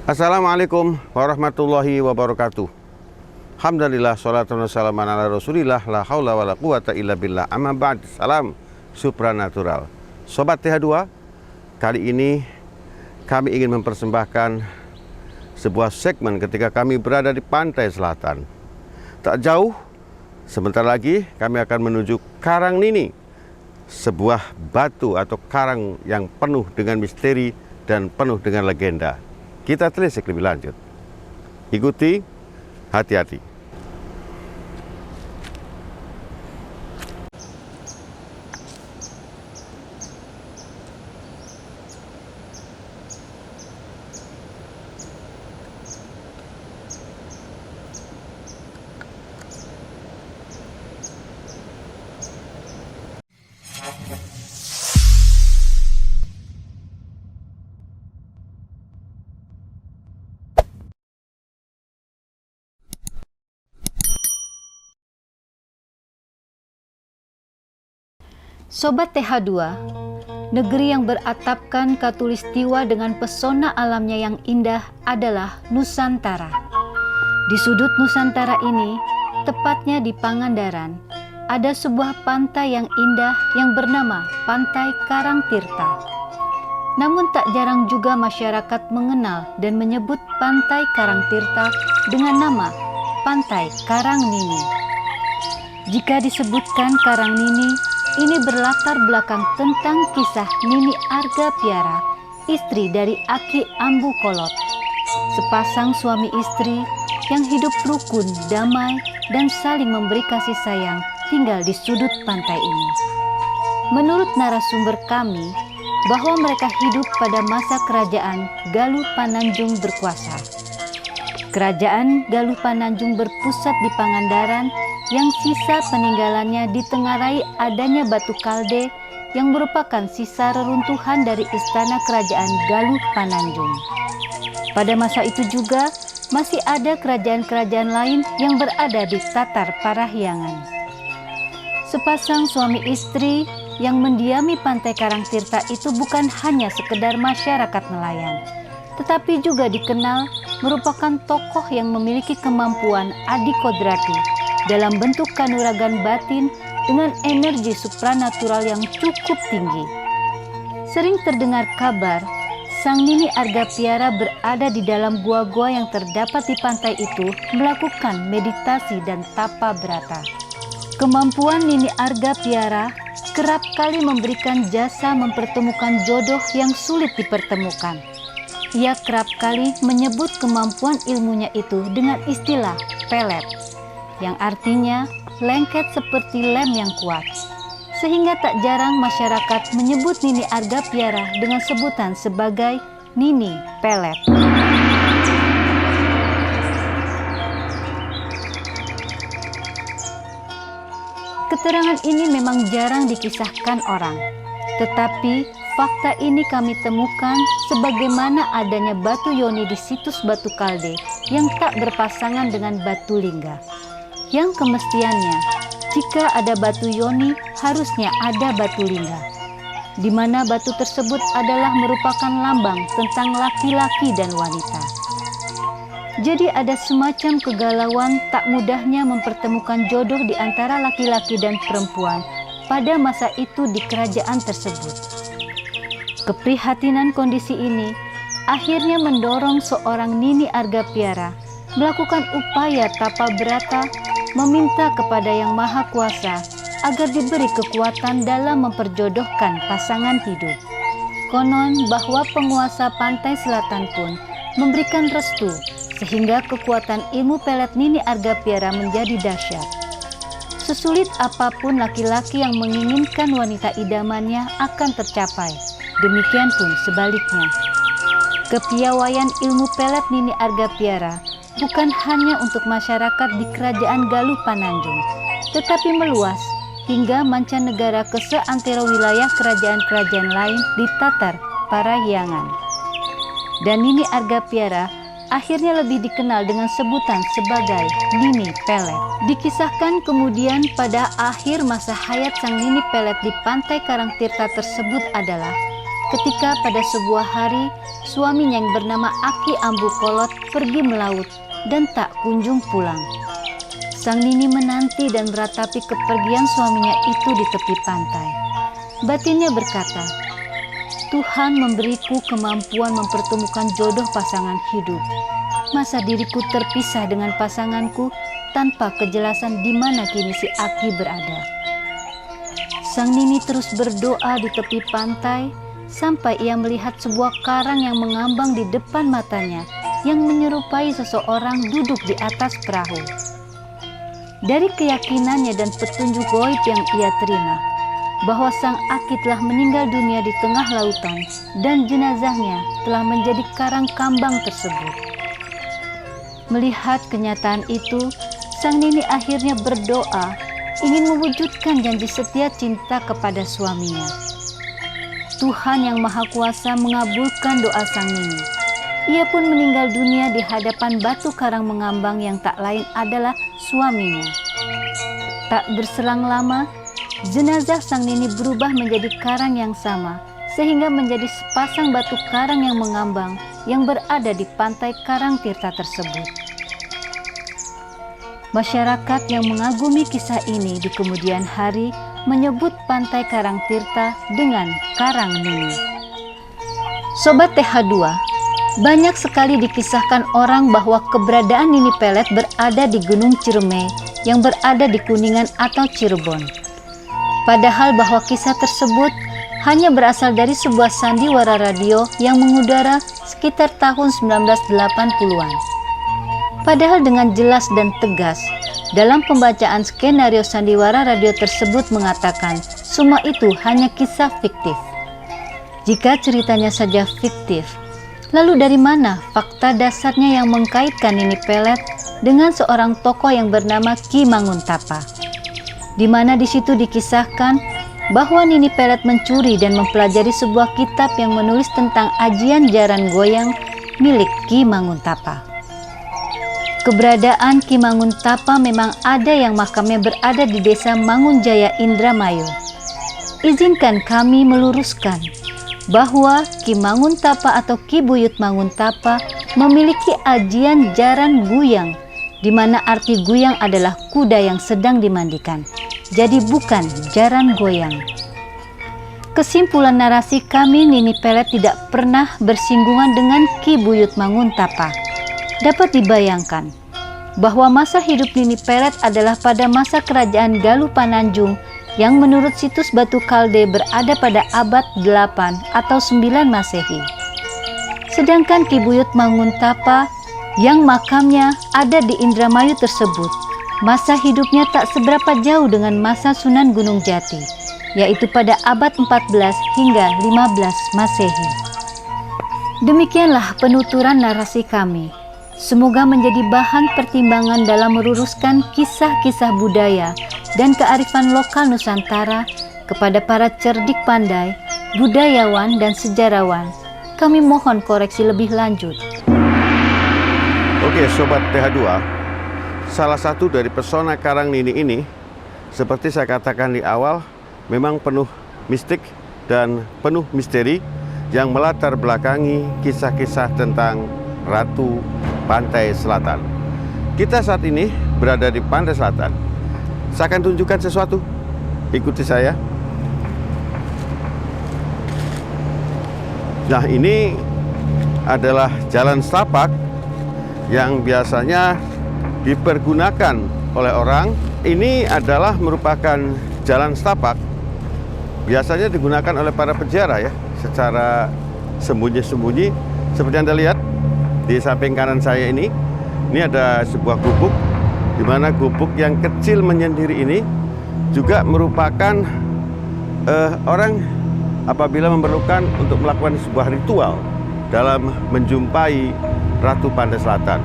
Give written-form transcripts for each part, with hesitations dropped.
Assalamualaikum warahmatullahi wabarakatuh. Alhamdulillah, sholatu wassalamu ala rasulillah, la haula wa la quwata illa billah, amma ba'd. Salam supranatural. Sobat TH2, kali ini kami ingin mempersembahkan sebuah segmen ketika kami berada di pantai selatan. Tak jauh, sebentar lagi kami akan menuju Karang Nini, sebuah batu atau karang yang penuh dengan misteri dan penuh dengan legenda. Kita telisik lebih lanjut. Ikuti, hati-hati. Sobat TH2, negeri yang beratapkan khatulistiwa dengan pesona alamnya yang indah adalah Nusantara. Di sudut Nusantara ini, tepatnya di Pangandaran, ada sebuah pantai yang indah yang bernama Pantai Karangtirta. Namun tak jarang juga masyarakat mengenal dan menyebut Pantai Karangtirta dengan nama Pantai Karang Nini. Jika disebutkan Karang Nini, ini berlatar belakang tentang kisah Nini Argapiara, istri dari Aki Ambu Kolot. Sepasang suami istri yang hidup rukun, damai, dan saling memberi kasih sayang tinggal di sudut pantai ini. Menurut narasumber kami, bahwa mereka hidup pada masa kerajaan Galuh Pananjung berkuasa. Kerajaan Galuh Pananjung berpusat di Pangandaran, yang sisa peninggalannya ditengarai adanya batu kalde yang merupakan sisa reruntuhan dari istana kerajaan Galuh Pananjung. Pada masa itu juga masih ada kerajaan-kerajaan lain yang berada di Tatar Parahyangan. Sepasang suami istri yang mendiami Pantai Karangtirta itu bukan hanya sekedar masyarakat nelayan, tetapi juga dikenal merupakan tokoh yang memiliki kemampuan adikodrati dalam bentuk kanuragan batin dengan energi supranatural yang cukup tinggi. Sering terdengar kabar, Sang Nini Argapiara berada di dalam gua-gua yang terdapat di pantai itu melakukan meditasi dan tapa brata. Kemampuan Nini Argapiara kerap kali memberikan jasa mempertemukan jodoh yang sulit dipertemukan. Ia kerap kali menyebut kemampuan ilmunya itu dengan istilah pelet, yang artinya lengket seperti lem yang kuat. Sehingga tak jarang masyarakat menyebut Nini Argapiara dengan sebutan sebagai Nini Pelet. Keterangan ini memang jarang dikisahkan orang, tetapi fakta ini kami temukan sebagaimana adanya batu yoni di situs batu kalde yang tak berpasangan dengan batu lingga. Yang kemestiannya, jika ada batu yoni, harusnya ada batu lingga, di mana batu tersebut adalah merupakan lambang tentang laki-laki dan wanita. Jadi ada semacam kegalauan tak mudahnya mempertemukan jodoh di antara laki-laki dan perempuan pada masa itu di kerajaan tersebut. Keprihatinan kondisi ini akhirnya mendorong seorang Nini Argapiara melakukan upaya tapa brata, meminta kepada Yang Maha Kuasa agar diberi kekuatan dalam memperjodohkan pasangan hidup. Konon bahwa penguasa pantai selatan pun memberikan restu, sehingga kekuatan ilmu pelet Nini Argapiara menjadi dahsyat. Sesulit apapun laki-laki yang menginginkan wanita idamannya akan tercapai, demikian pun sebaliknya. Kepiawaian ilmu pelet Nini Argapiara bukan hanya untuk masyarakat di kerajaan Galuh Pananjung, tetapi meluas hingga mancanegara ke seantero wilayah kerajaan-kerajaan lain di Tatar Parahyangan. Dan Nini Argapiara akhirnya lebih dikenal dengan sebutan sebagai Nini Pelet. Dikisahkan kemudian pada akhir masa hayat Sang Nini Pelet di Pantai Karangtirta tersebut adalah ketika pada sebuah hari suaminya yang bernama Aki Ambu Kolot pergi melaut dan tak kunjung pulang. Sang Nini menanti dan meratapi kepergian suaminya itu di tepi pantai. Batinnya berkata, "Tuhan memberiku kemampuan mempertemukan jodoh pasangan hidup. Masa diriku terpisah dengan pasanganku tanpa kejelasan di mana kini si Aki berada?" Sang Nini terus berdoa di tepi pantai sampai ia melihat sebuah karang yang mengambang di depan matanya yang menyerupai seseorang duduk di atas perahu. Dari keyakinannya dan petunjuk gaib yang ia terima bahwa sang Aki telah meninggal dunia di tengah lautan dan jenazahnya telah menjadi karang kambang tersebut. Melihat kenyataan itu, sang Nini akhirnya berdoa ingin mewujudkan janji setia cinta kepada suaminya. Tuhan yang Maha Kuasa mengabulkan doa sang Nini. Ia pun meninggal dunia di hadapan batu karang mengambang yang tak lain adalah suaminya. Tak berselang lama, jenazah sang Nini berubah menjadi karang yang sama, sehingga menjadi sepasang batu karang yang mengambang yang berada di pantai Karangtirta tersebut. Masyarakat yang mengagumi kisah ini di kemudian hari menyebut pantai Karangtirta dengan Karang Nini. Sobat TH2, banyak sekali dikisahkan orang bahwa keberadaan Nini Pelet berada di Gunung Ciremai yang berada di Kuningan atau Cirebon. Padahal bahwa kisah tersebut hanya berasal dari sebuah sandiwara radio yang mengudara sekitar tahun 1980-an. Padahal dengan jelas dan tegas, dalam pembacaan skenario sandiwara radio tersebut mengatakan semua itu hanya kisah fiktif. Jika ceritanya saja fiktif, lalu dari mana fakta dasarnya yang mengkaitkan Nini Pelet dengan seorang tokoh yang bernama Ki Manguntapa? Di mana di situ dikisahkan bahwa Nini Pelet mencuri dan mempelajari sebuah kitab yang menulis tentang ajian jaran goyang milik Ki Manguntapa. Keberadaan Ki Manguntapa memang ada yang makamnya berada di desa Mangunjaya Indramayu. Izinkan kami meluruskan bahwa Ki Manguntapa atau Ki Buyut Manguntapa memiliki ajian jaran guyang, di mana arti guyang adalah kuda yang sedang dimandikan. Jadi bukan jaran goyang. Kesimpulan narasi kami, Nini Pelet tidak pernah bersinggungan dengan Ki Buyut Manguntapa. Dapat dibayangkan bahwa masa hidup Nini Pelet adalah pada masa kerajaan Galuh Pananjung yang menurut situs Batu Kalde berada pada abad 8 atau 9 Masehi. Sedangkan Ki Buyut Manguntapa yang makamnya ada di Indramayu tersebut, masa hidupnya tak seberapa jauh dengan masa Sunan Gunung Jati, yaitu pada abad 14 hingga 15 Masehi. Demikianlah penuturan narasi kami. Semoga menjadi bahan pertimbangan dalam meluruskan kisah-kisah budaya dan kearifan lokal Nusantara kepada para cerdik pandai, budayawan, dan sejarawan. Kami mohon koreksi lebih lanjut. Oke, Sobat TH2, salah satu dari pesona Karang Nini ini, seperti saya katakan di awal, memang penuh mistik dan penuh misteri yang melatar belakangi kisah-kisah tentang Ratu Pantai Selatan. Kita saat ini berada di Pantai Selatan. Saya akan tunjukkan sesuatu. Ikuti saya. Nah, ini adalah jalan setapak yang biasanya dipergunakan oleh orang. Ini adalah merupakan jalan setapak biasanya digunakan oleh para peziarah ya, secara sembunyi-sembunyi. Seperti Anda lihat di samping kanan saya ini ada sebuah gubuk, di mana gubuk yang kecil menyendiri ini juga merupakan orang apabila memerlukan untuk melakukan sebuah ritual dalam menjumpai Ratu Pantai Selatan.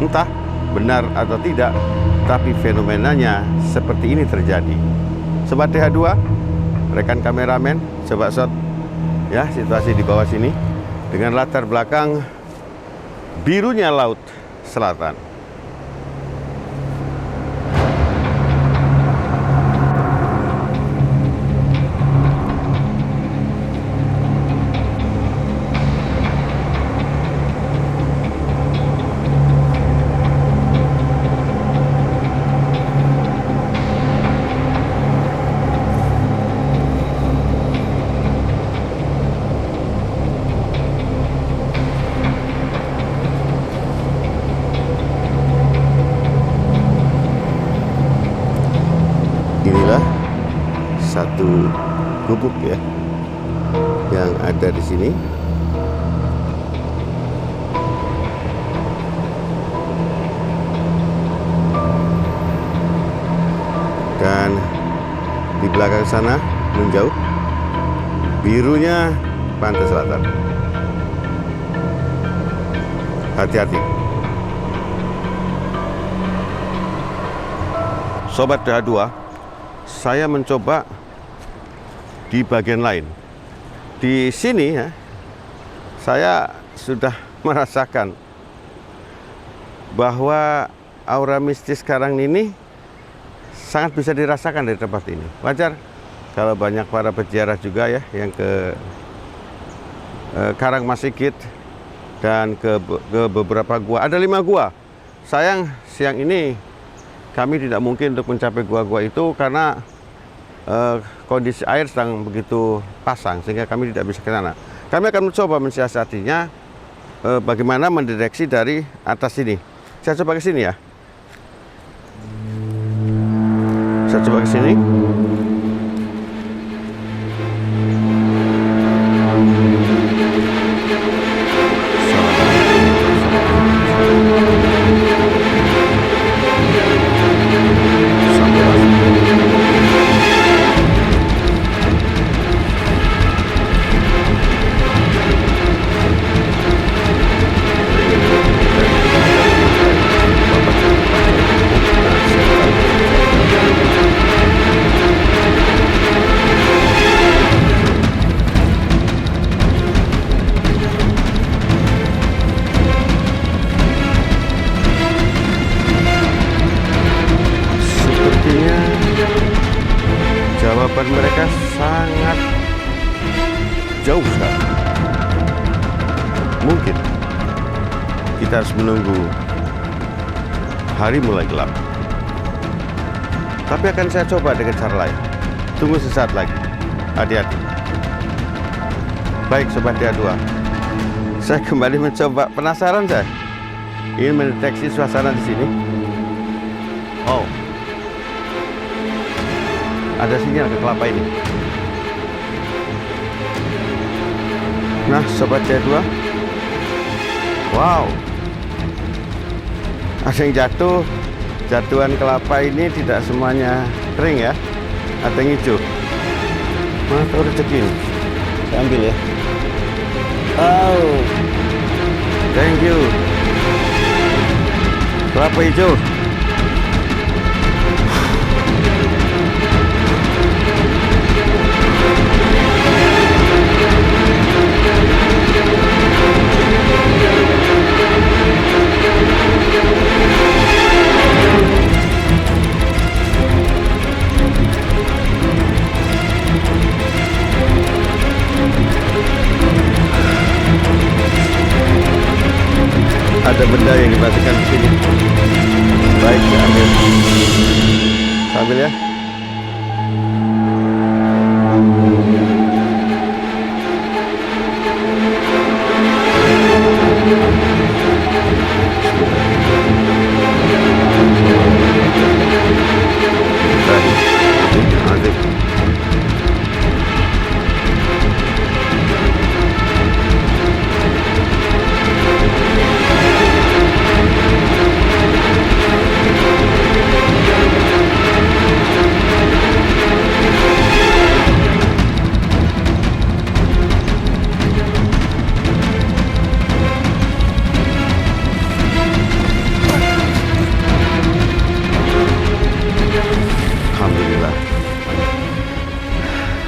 Entah benar atau tidak, tapi fenomenanya seperti ini terjadi. Sobat TH2, rekan kameramen, coba shot ya situasi di bawah sini dengan latar belakang birunya Laut Selatan. Inilah satu gubuk ya yang ada di sini. Dan di belakang sana menjauh birunya pantai selatan. Hati-hati. Sobat DH2, saya mencoba di bagian lain. Di sini ya, saya sudah merasakan bahwa aura mistis karang ini sangat bisa dirasakan dari tempat ini. Wajar kalau banyak para peziarah juga ya yang ke Karang Masikit dan ke beberapa gua. Ada 5 gua. Sayang siang ini kami tidak mungkin untuk mencapai gua-gua itu karena kondisi air sedang begitu pasang sehingga kami tidak bisa ke sana. Kami akan mencoba mensiasatinya bagaimana mendeteksi dari atas sini. Saya coba ke sini ya. Saya coba ke sini. Jawaban mereka sangat jauh sekali. Mungkin kita harus menunggu hari mulai gelap. Tapi akan saya coba dengan cara lain. Tunggu sesaat lagi. Hati-hati. Baik Sobat DH2, saya kembali mencoba. Penasaran saya ingin mendeteksi suasana di sini. Oh, ada sinyal ke kelapa ini. Nah, Sobat DH2, wow, ada yang jatuh. Jatuhan kelapa ini tidak semuanya kering ya, ada yang hijau. Mana tahu rezeki ini? Saya ambil ya. Oh, thank you. Kelapa hijau. Ada benda yang dimasukkan di sini. Baik, saya ambil. Saya ambil ya.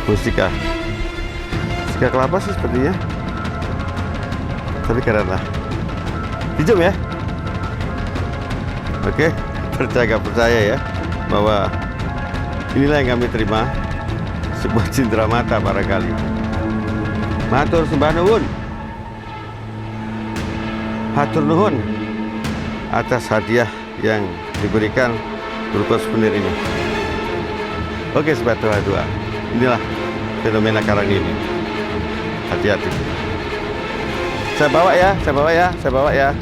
Mustika kelapa sih sepertinya, tapi keren lah. Hijau ya. Oke, percaya ya bahwa inilah yang kami terima, sebuah cindera mata barangkali. Matur sembah nuwun, hatur nuhun atas hadiah yang diberikan berupa souvenir ini. Oke Sobat DH2, inilah fenomena karang ini. Hati-hati. Saya bawa ya.